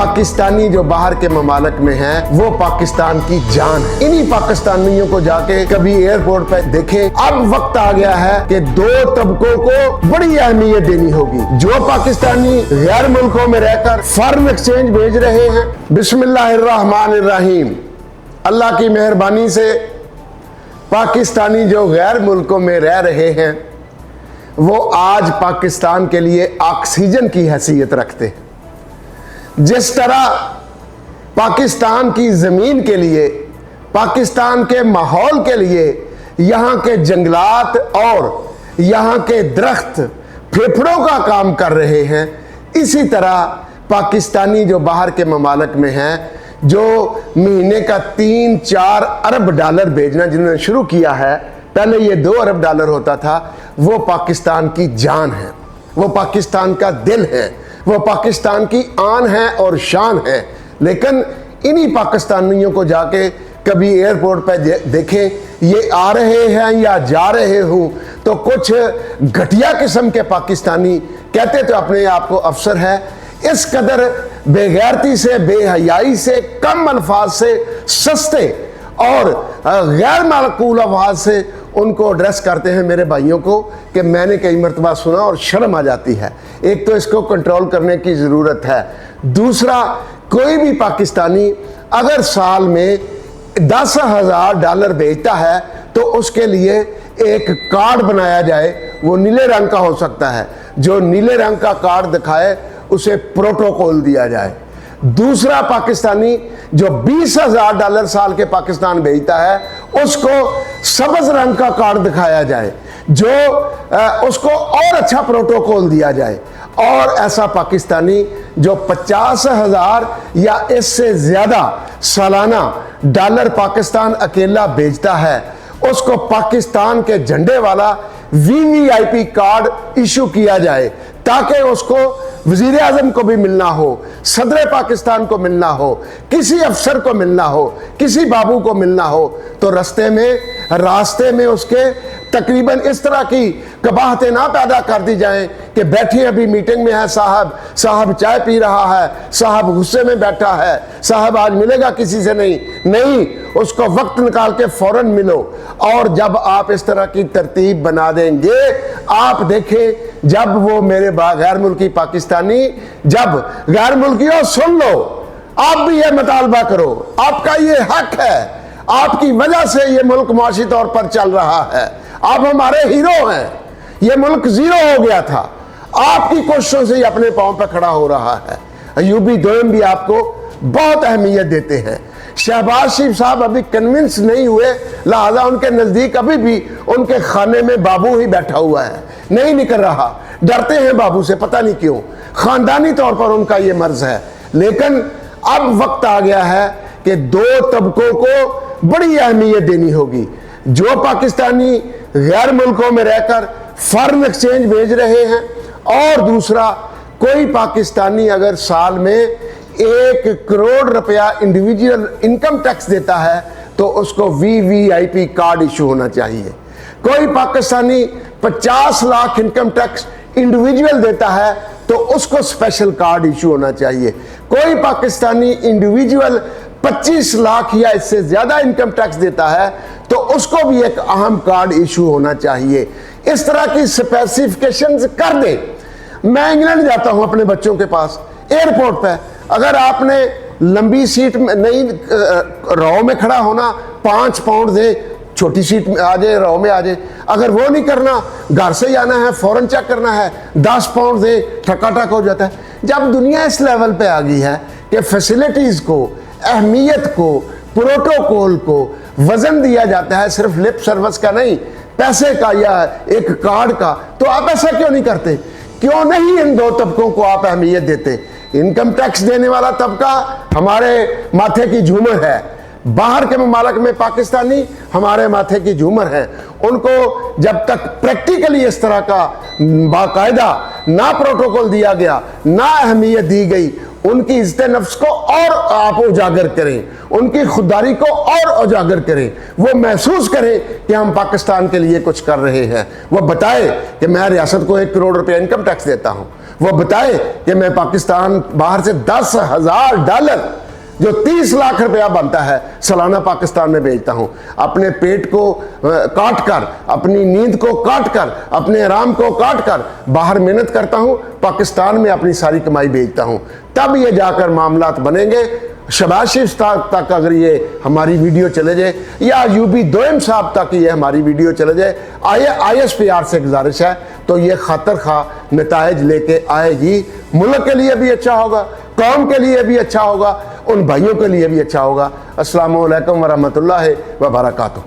पाकिस्तानी जो बाहर के ममालिक में हैं वो पाकिस्तान की जान है। इन्हीं पाकिस्तानियों को जाके कभी एयरपोर्ट पे देखें। अब वक्त आ गया है कि दो तबकों को बड़ी अहमियत देनी होगी। जो पाकिस्तानी गैर मुल्कों में रहकर फॉरेन एक्सचेंज भेज रहे हैं, बिस्मिल्लाहिर्रहमानिर्रहीम, अल्लाह की मेहरबानी से पाकिस्तानी जो गैर मुल्कों में रह रहे हैं वो आज पाकिस्तान के लिए ऑक्सीजन की हैसियत रखते हैं। जिस तरह पाकिस्तान की ज़मीन के लिए, पाकिस्तान के माहौल के लिए यहाँ के जंगलात और यहाँ के दरख्त फेफड़ों का काम कर रहे हैं, इसी तरह पाकिस्तानी जो बाहर के ममालिक में हैं, जो महीने का 3-4 अरब डॉलर भेजना जिन्होंने शुरू किया है, पहले ये 2 अरब डॉलर होता था, वो पाकिस्तान की जान है, वो पाकिस्तान का दिल है, वो पाकिस्तान की आन है और शान है। लेकिन इन्हीं पाकिस्तानियों को जाके कभी एयरपोर्ट पर देखें, ये आ रहे हैं या जा रहे हूँ, तो कुछ घटिया किस्म के पाकिस्तानी कहते तो अपने आप को अफसर है, इस कदर बेगैरती से, बेहयाई से, कम अल्फाज से, सस्ते और गैर माकूल आवाज़ से उनको एड्रेस करते हैं मेरे भाइयों को कि मैंने कई मरतबा सुना और शर्म आ जाती है। एक तो इसको कंट्रोल करने की ज़रूरत है। दूसरा, कोई भी पाकिस्तानी अगर साल में 10,000 डॉलर भेजता है तो उसके लिए एक कार्ड बनाया जाए, वो नीले रंग का हो सकता है, जो नीले रंग का कार्ड दिखाए उसे प्रोटोकॉल दिया जाए। दूसरा, पाकिस्तानी जो 20,000 डॉलर साल के पाकिस्तान भेजता है उसको सब्ज रंग का कार्ड दिखाया जाए, जो उसको और अच्छा प्रोटोकॉल दिया जाए। और ऐसा पाकिस्तानी जो 50,000 या इससे ज़्यादा सालाना डॉलर पाकिस्तान अकेला भेजता है, उसको पाकिस्तान के झंडे वाला VVIP कार्ड इशू किया जाए, ताकि उसको वज़ीर आज़म को भी मिलना हो, सदर पाकिस्तान को मिलना हो, किसी अफसर को मिलना हो, किसी बाबू को मिलना हो, तो रास्ते में उसके तकरीबन इस तरह की कबाहतें ना पैदा कर दी जाएं कि बैठे अभी मीटिंग में है साहब चाय पी रहा है, साहब गुस्से में बैठा है, साहब आज मिलेगा किसी से नहीं, उसको वक्त निकाल के फौरन मिलो। और जब आप इस तरह की तरतीब बना देंगे, आप देखें जब वो मेरे गैर मुल्की पाकिस्तानी, जब गैर मुल्कियों सुन लो, आप भी ये मुतालबा करो, आपका ये हक है, आपकी वजह से ये मुल्क माशी तौर पर चल रहा है, आप हमारे हीरो हैं, ये मुल्क जीरो हो गया था, आपकी कोशिशों से ही अपने पांव पर खड़ा हो रहा है। अयूबी दोयम भी आपको बहुत अहमियत देते हैं। शहबाज शरीफ साहब अभी कन्विंस नहीं हुए, लिहाजा उनके नज़दीक अभी भी उनके खाने में बाबू ही बैठा हुआ है, नहीं निकल रहा, डरते हैं बाबू से, पता नहीं क्यों, ख़ानदानी तौर पर उनका ये मर्ज है। लेकिन अब वक्त आ गया है कि दो तबकों को बड़ी अहमियत देनी होगी। जो पाकिस्तानी गैर मुल्कों में रहकर फॉरेन एक्सचेंज भेज रहे हैं, और दूसरा, कोई पाकिस्तानी अगर साल में 1 करोड़ रुपया इंडिविजुअल इनकम टैक्स देता है तो उसको VVIP कार्ड इशू होना चाहिए। कोई Pakistani 50 lakh income tax individual देता है तो उसको स्पेशल कार्ड इशू होना चाहिए। कोई पाकिस्तानी इंडिविजुअल 25 लाख या इससे ज़्यादा इनकम टैक्स देता है तो उसको भी एक अहम कार्ड इशू होना चाहिए। इस तरह की स्पेसिफिकेशंस कर दे। मैं इंग्लैंड जाता हूं अपने बच्चों के पास, एयरपोर्ट पे अगर आपने लंबी सीट में नहीं, रॉ में खड़ा होना, 5 पाउंड दे, छोटी सीट में आ जाए, रॉ में आ जाए। अगर वो नहीं करना, घर से जाना है, फौरन चेक करना है, 10 पाउंड दे, ठकाठक हो जाता है। जब दुनिया इस लेवल पे आ गई है कि फैसिलिटीज़ को, अहमियत को, प्रोटोकॉल को वजन दिया जाता है, सिर्फ लिप सर्विस का नहीं, पैसे का या एक कार्ड का, तो आप ऐसा क्यों नहीं करते? क्यों नहीं इन दो तबकों को आप अहमियत देते? इनकम टैक्स देने वाला तबका हमारे माथे की झूमर है, बाहर के ममालिक में पाकिस्तानी हमारे माथे की झूमर है। उनको जब तक प्रैक्टिकली इस तरह का बाकायदा ना प्रोटोकॉल दिया गया, ना अहमियत दी गई, उनकी इज्जत नफ्स को और आप उजागर करें, उनकी खुददारी को और उजागर करें, वो महसूस करें कि हम पाकिस्तान के लिए कुछ कर रहे हैं। वो बताए कि मैं रियासत को 1 करोड़ रुपया इनकम टैक्स देता हूँ, وہ بتائے کہ میں پاکستان باہر سے $10,000 جو 30 لاکھ روپیہ بنتا ہے سالانہ پاکستان میں بھیجتا ہوں، اپنے پیٹ کو کاٹ کر، اپنی نیند کو کاٹ کر، اپنے آرام کو کاٹ کر باہر محنت کرتا ہوں، پاکستان میں اپنی ساری کمائی بھیجتا ہوں، تب یہ جا کر معاملات بنیں گے۔ شہباز شریف تک اگر یہ ہماری ویڈیو چلے جائے، یا یوبی دوئم صاحب تک یہ ہماری ویڈیو چلے جائے، ISPR سے گزارش ہے تو یہ خاطر خواہ نتائج لے کے آئے گی۔ ملک کے لیے بھی اچھا ہوگا، قوم کے لیے بھی اچھا ہوگا، ان بھائیوں کے لیے بھی اچھا ہوگا۔ السلام علیکم ورحمۃ اللہ وبرکاتہ۔